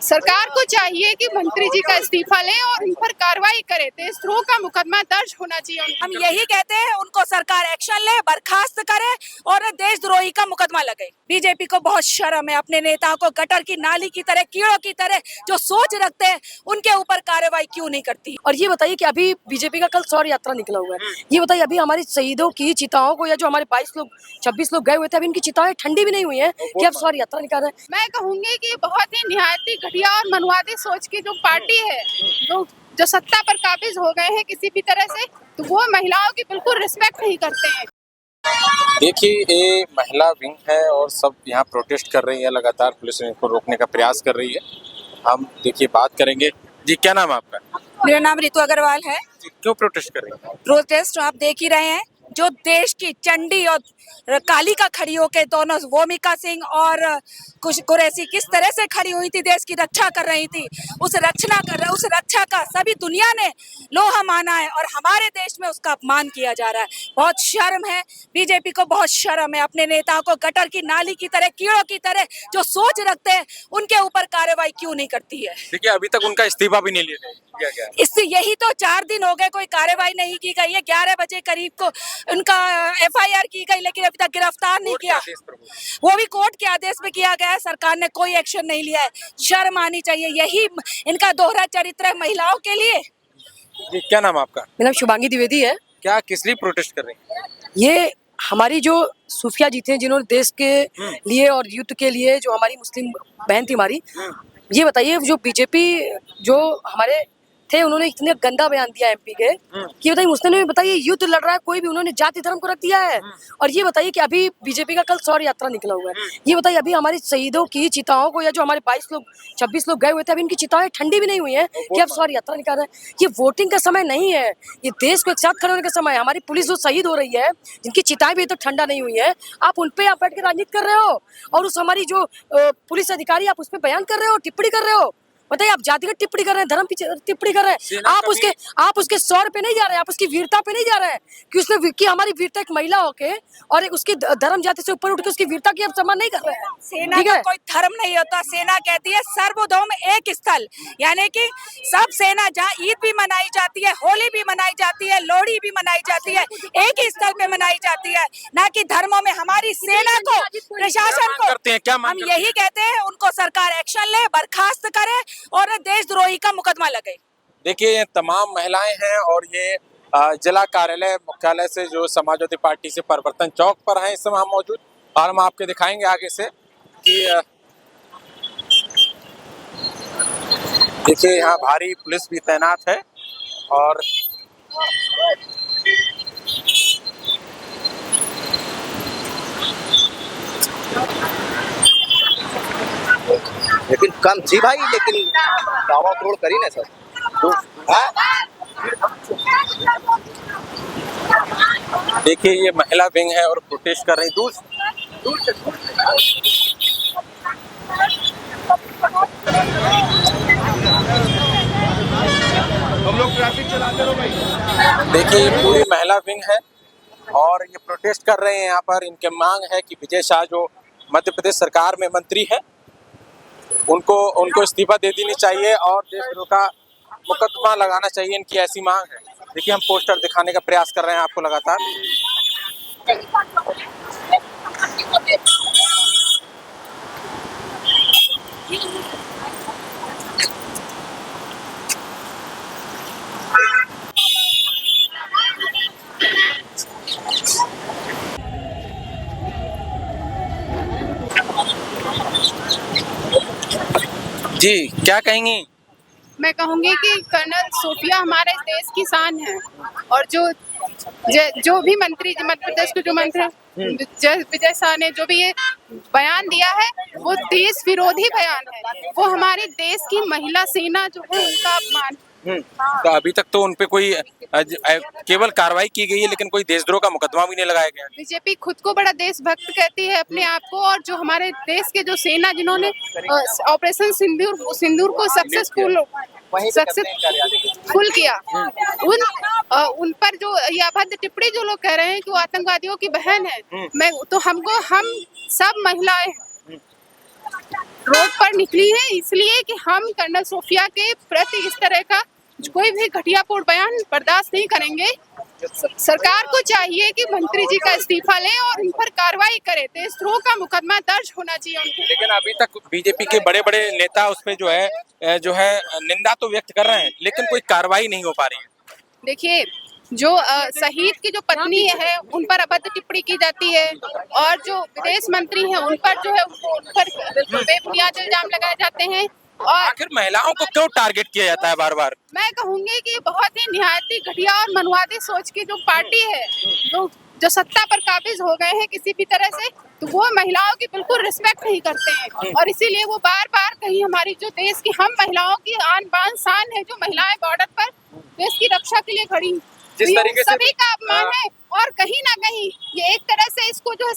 सरकार को चाहिए कि मंत्री जी का इस्तीफा लें और उन पर कार्रवाई करे। देशद्रोह का मुकदमा दर्ज होना चाहिए। हम यही कहते हैं उनको सरकार एक्शन ले, बर्खास्त करे और देशद्रोही का मुकदमा लगे। बीजेपी को बहुत शर्म है, अपने नेताओं को गटर की नाली की तरह, कीड़ों की तरह जो सोच रखते हैं उनके ऊपर कार्रवाई क्यों नहीं करती। और ये बताइए कि अभी बीजेपी का कल शौर्य यात्रा निकला हुआ है, ये बताइए अभी हमारी शहीदों की चिताओं को, या जो हमारे 26 लोग गए हुए थे, अभी इनकी चिताएं ठंडी भी नहीं हुई है कि अब शौर्य यात्रा निकाल रहे हैं। मैं कहूंगी कि बहुत ही निहायती घटिया और मनुवादी सोच की जो पार्टी है, जो सत्ता पर काबिज हो गए हैं किसी भी तरह से, तो वो महिलाओं की बिल्कुल रिस्पेक्ट नहीं करते हैं। देखिए, ये महिला विंग है और सब यहाँ प्रोटेस्ट कर रही है, लगातार पुलिस इनको रोकने का प्रयास कर रही है। हम देखिए बात करेंगे। जी, क्या नाम है आपका? मेरा नाम रितु अग्रवाल है। जी, क्यों प्रोटेस्ट कर रही है? प्रोटेस्ट आप देख ही रहे हैं, जो देश की चंडी और कालिका खड़ी होकर दोनों वोमिका सिंह और कुरैशी किस तरह से खड़ी हुई थी, देश की रक्षा कर रही थी, उस रक्षा का सभी दुनिया ने लोहा माना है और हमारे देश में उसका अपमान किया जा रहा है। बहुत शर्म है, बीजेपी को बहुत शर्म है, अपने नेताओं को गटर की नाली की तरह, कीड़ों की तरह जो सोच रखते हैं उनके ऊपर कार्रवाई क्यों नहीं करती है। देखिए, अभी तक उनका इस्तीफा भी नहीं लिया गया। इससे यही तो 4 दिन हो गए, कोई कार्रवाई नहीं की गई है। 11 बजे करीब को उनका FIR की गई, लेकिन अभी तक गिरफ्तार नहीं किया। वो भी कोर्ट के आदेश में किया गया है, सरकार ने कोई एक्शन नहीं लिया है। शर्म आनी चाहिए, यही इनका दोहरा चरित्र है महिलाओं के लिए। जी, क्या नाम है आपका? मेरा नाम शुभांगी द्विवेदी है। क्या किस लिए प्रोटेस्ट कर रही है? ये हमारी जो सूफिया जी थे, जिन्होंने देश के लिए और युद्ध के लिए, जो हमारी मुस्लिम बहन थी हमारी, ये बताइए जो बीजेपी जो हमारे थे, उन्होंने इतने गंदा बयान दिया MP के कि बताइए, मुस्लिम में बताइए युद्ध लड़ रहा है कोई भी, उन्होंने जाति धर्म को रख दिया है। और ये बताइए कि अभी बीजेपी का कल शौर्य यात्रा निकला हुआ है, ये बताइए अभी हमारी शहीदों की चिताओं को, या जो हमारे 26 लोग गए हुए थे, अभी इनकी चिताएं ठंडी भी नहीं हुई है कि अब शौर्य यात्रा निकाल रहे हैं। ये वोटिंग का समय नहीं है, ये देश को एक साथ खड़े होने का समय है। हमारी पुलिस जो शहीद हो रही है, जिनकी चिताएं भी तो ठंडा नहीं हुई है, आप उन पे आप बैठ के राजनीति कर रहे हो, और उस हमारी जो पुलिस अधिकारी, आप उस पर बयान कर रहे हो, टिप्पणी कर रहे हो। बताइए, आप जातिगत टिप्पणी कर रहे हैं, धर्म की टिप्पणी कर रहे हैं। आप उसके शौर्य पे नहीं जा रहे हैं, आप उसकी वीरता पे नहीं जा रहे हैं कि उसने कि हमारी वीरता एक महिला होके और एक उसकी धर्म जाति से ऊपर उठ के उसकी वीरता की आप सम्मान नहीं कर रहे हैं। सेना का कोई धर्म नहीं होता। सेना कहती है सर्वधर्म एक स्थल, यानी कि सब सेना, जहाँ ईद भी मनाई जाती है, होली भी मनाई जाती है, लोहड़ी भी मनाई जाती है, एक ही स्थल पे मनाई जाती है, ना कि धर्मों में। हमारी सेना को, प्रशासन को हम यही कहते हैं उनको सरकार एक्शन ले, बर्खास्त करे और देशद्रोही का मुकदमा लगे। देखिए, ये तमाम महिलाएं हैं और ये जिला कार्यालय मुख्यालय से जो समाजवादी पार्टी से परिवर्तन चौक पर हैं इस समय हम मौजूद, और हम आपके दिखाएंगे आगे से कि देखिए यहाँ भारी पुलिस भी तैनात है। और लेकिन कम थी भाई, लेकिन दावा तोड़ करी ना सर। तो देखिए, ये महिला विंग है और प्रोटेस्ट कर रही। दूर हम लोग ट्रैफिक चलाते रहो भाई। देखिए, ये पूरी महिला विंग है और ये प्रोटेस्ट कर रहे हैं। यहाँ पर इनके मांग है कि विजय शाह जो मध्य प्रदेश सरकार में मंत्री है, उनको इस्तीफा दे देनी चाहिए और देशद्रोह का मुकदमा लगाना चाहिए, इनकी ऐसी मांग है। देखिए, हम पोस्टर दिखाने का प्रयास कर रहे हैं आपको लगातार। जी, क्या कहेंगी? मैं कहूंगी कि कर्नल सूफिया हमारे देश की शान है, और जो भी मंत्री, मध्य प्रदेश के जो मंत्री विजय शाह ने जो भी ये बयान दिया है, वो देश विरोधी बयान है। वो हमारे देश की महिला सेना जो है उनका अपमान। तो अभी तक तो उनपे कोई केवल कार्रवाई की गई है, लेकिन कोई देशद्रोह का मुकदमा भी नहीं लगाया गया। बीजेपी खुद को बड़ा देशभक्त कहती है अपने आप को, और जो हमारे देश के जो सेना जिन्होंने ऑपरेशन सिंदूर को सक्सेसफुल किया, उन पर जो ये अभद्र टिप्पणी जो लोग कह रहे हैं कि वो आतंकवादियों की बहन है, हम सब महिलाएं रोड पर निकली है इसलिए कि हम कर्नल सोफिया के प्रति इस तरह का कोई भी घटियापूर्ण बयान बर्दाश्त नहीं करेंगे। सरकार को चाहिए कि मंत्री जी का इस्तीफा लें और उन पर कार्रवाई करे। देशद्रोह का मुकदमा दर्ज होना चाहिए उनके। लेकिन अभी तक बीजेपी के बड़े बड़े नेता उस पे जो है निंदा तो व्यक्त कर रहे हैं, लेकिन कोई कार्रवाई नहीं हो पा रही है। देखिए, जो शहीद की जो पत्नी है उन पर अभद्र टिप्पणी की जाती है और जो विदेश मंत्री हैं उन पर जो है उन पर बेबुनियाद इल्जाम लगाए जाते हैं। और आखिर महिलाओं को क्यों टारगेट किया जाता है बार बार? मैं कहूंगी कि बहुत ही निहायती घटिया और मनुवादी सोच की जो पार्टी है, जो सत्ता पर काबिज हो गए हैं किसी भी तरह से, तो वो महिलाओं की बिल्कुल रिस्पेक्ट नहीं करते हैं और इसीलिए वो बार बार कहीं हमारी जो देश की हम महिलाओं की आन बान शान है, जो महिलाएं बॉर्डर पर देश की रक्षा के लिए खड़ी, जिस तरीके से सभी का अपमान है। और कहीं ना कहीं ये एक तरह से इसको जो है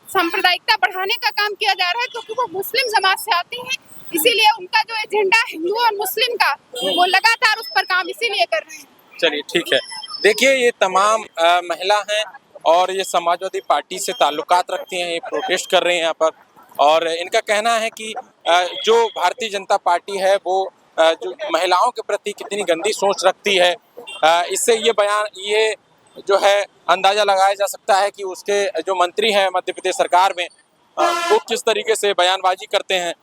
सांप्रदायिकता बढ़ाने का काम किया जा रहा है, क्योंकि वो मुस्लिम समाज से आती हैं, इसीलिए उनका जो एजेंडा हिंदू और मुस्लिम का, वो लगातार उस पर काम इसीलिए कर रहे हैं। चलिए ठीक है। देखिए, ये तमाम महिला हैं और ये समाजवादी पार्टी से ताल्लुकात रखती हैं, ये प्रोटेस्ट कर रहे हैं यहाँ पर। और इनका कहना है कि जो भारतीय जनता पार्टी है वो जो महिलाओं के प्रति कितनी गंदी सोच रखती है, इससे ये जो है अंदाजा लगाया जा सकता है कि उसके जो मंत्री हैं मध्य प्रदेश सरकार में, वो किस तरीके से बयानबाजी करते हैं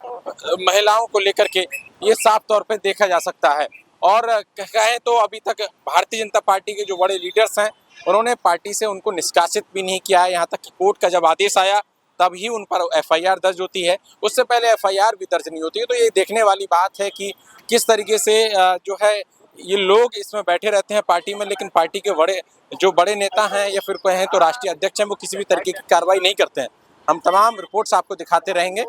महिलाओं को लेकर के, ये साफ तौर पे देखा जा सकता है। और कहें तो अभी तक भारतीय जनता पार्टी के जो बड़े लीडर्स हैं उन्होंने पार्टी से उनको निष्कासित भी नहीं किया है। यहाँ तक कि कोर्ट का जब आदेश आया तब ही उन पर एफआईआर दर्ज होती है, उससे पहले एफआईआर भी दर्ज नहीं होती है। तो ये देखने वाली बात है कि किस तरीके से जो है ये लोग इसमें बैठे रहते हैं पार्टी में, लेकिन पार्टी के जो बड़े नेता हैं या फिर कहें तो राष्ट्रीय अध्यक्ष हैं, वो किसी भी तरीके की कार्रवाई नहीं करते हैं। हम तमाम रिपोर्ट्स आपको दिखाते रहेंगे।